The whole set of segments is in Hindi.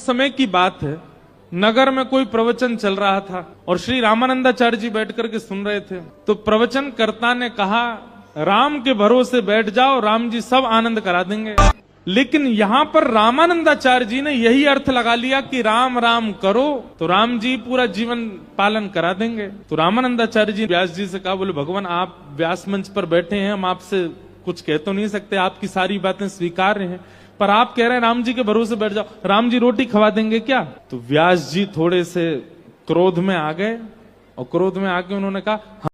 समय की बात है, नगर में कोई प्रवचन चल रहा था और श्री रामानंदाचार्य जी बैठ करके सुन रहे थे। तो प्रवचनकर्ता ने कहा, राम के भरोसे बैठ जाओ, राम जी सब आनंद करा देंगे। लेकिन यहां पर रामानंदाचार्य जी ने यही अर्थ लगा लिया कि राम राम करो तो राम जी पूरा जीवन पालन करा देंगे। तो रामानंदाचार्य जी व्यास जी से कहा, बोले भगवान आप व्यास मंच पर बैठे हैं, हम आपसे कुछ कह तो नहीं सकते, आपकी सारी बातें स्वीकार हैं, पर आप कह रहे हैं राम जी के भरोसे बैठ जाओ, राम जी रोटी खवा देंगे क्या? तो व्यास जी थोड़े से क्रोध में आ गए और क्रोध में आके उन्होंने कहा, हाँ,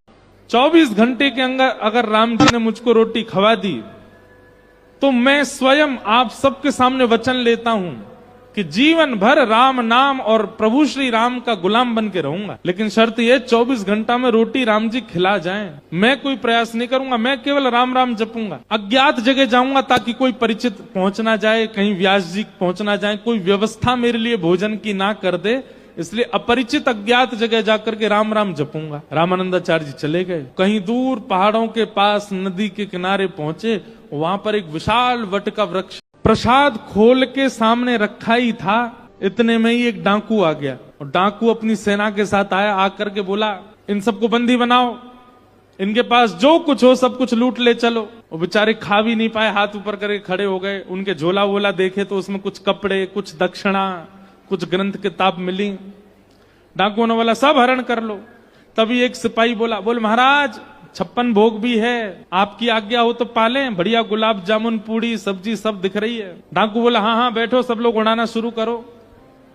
24 घंटे के अंदर अगर राम जी ने मुझको रोटी खवा दी तो मैं स्वयं आप सबके सामने वचन लेता हूं कि जीवन भर राम नाम और प्रभु श्री राम का गुलाम बन के रहूंगा। लेकिन शर्त यह 24 घंटा में रोटी राम जी खिला जाएं। मैं कोई प्रयास नहीं करूंगा, मैं केवल राम राम जपूंगा। अज्ञात जगह जाऊंगा ताकि कोई परिचित पहुंच ना जाए, कहीं व्यास जी पहुंच ना जाए, कोई व्यवस्था मेरे लिए भोजन की ना कर दे, इसलिए अपरिचित अज्ञात जगह जाकर के राम राम जपूंगा। रामानंदाचार्य जी चले गए। कहीं दूर पहाड़ों के पास नदी के किनारे पहुंचे, वहां पर एक विशाल वट का वृक्ष प्रसाद खोल के सामने रखा ही था। इतने में ही एक डाकू आ गया और डाकू अपनी सेना के साथ आया, आकर के बोला, इन सबको बंदी बनाओ, इनके पास जो कुछ हो सब कुछ लूट ले चलो। वो बेचारे खा भी नहीं पाए, हाथ ऊपर करके खड़े हो गए। उनके झोला वोला देखे तो उसमें कुछ कपड़े, कुछ दक्षिणा, कुछ ग्रंथ किताब मिली। डाकुओं ने बोला सब हरण कर लो। तभी एक सिपाही बोला, बोले महाराज 56 भोग भी है, आपकी आज्ञा हो तो पालें, बढ़िया गुलाब जामुन पूड़ी सब्जी सब दिख रही है। डाकू बोला, हाँ हाँ बैठो, सब लोग उड़ाना शुरू करो।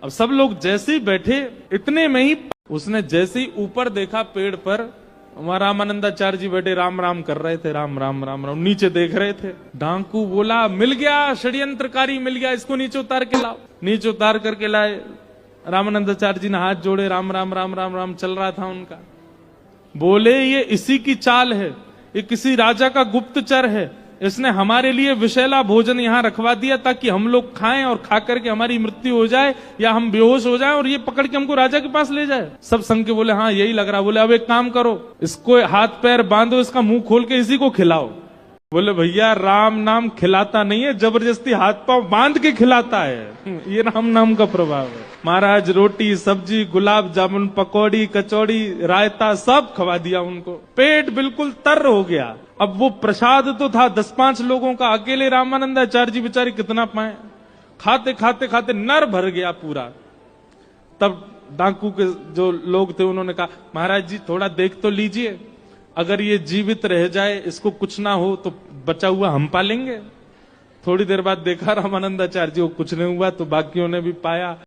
अब सब लोग जैसे ही बैठे, इतने में ही उसने जैसे ही ऊपर देखा पेड़ पर, वहां रामानंदाचार्य जी बैठे राम राम कर रहे थे, राम राम राम राम नीचे देख रहे थे। डाकू बोला, मिल गया, षड्यंत्रकारी मिल गया, इसको नीचे उतार के लाओ। नीचे उतार करके लाए। रामानंदाचार्य जी ने हाथ जोड़े, राम राम राम राम राम चल रहा था उनका। बोले ये इसी की चाल है, ये किसी राजा का गुप्तचर है, इसने हमारे लिए विषैला भोजन यहाँ रखवा दिया ताकि हम लोग खाएं और खा करके हमारी मृत्यु हो जाए या हम बेहोश हो जाएं और ये पकड़ के हमको राजा के पास ले जाए। सब संग के बोले, हाँ यही लग रहा। बोले अब एक काम करो, इसको हाथ पैर बांधो, इसका मुंह खोल के इसी को खिलाओ। बोले भैया राम नाम खिलाता नहीं है, जबरदस्ती हाथ पांव बांध के खिलाता है, ये राम नाम का प्रभाव है। महाराज रोटी सब्जी गुलाब जामुन पकौड़ी कचौड़ी रायता सब खवा दिया उनको। पेट बिल्कुल तर हो गया। अब वो प्रसाद तो था 10-5 लोगों का, अकेले रामानंदाचार्य जी बेचारे कितना पाए। खाते खाते खाते नर भर गया पूरा। तब डाकू के जो लोग थे उन्होंने कहा, महाराज जी थोड़ा देख तो लीजिए, अगर ये जीवित रह जाए, इसको कुछ ना हो तो बचा हुआ हम पालेंगे। थोड़ी देर बाद देखा रामानंदाचार्य जी को कुछ नहीं हुआ तो बाकियों ने भी पाया।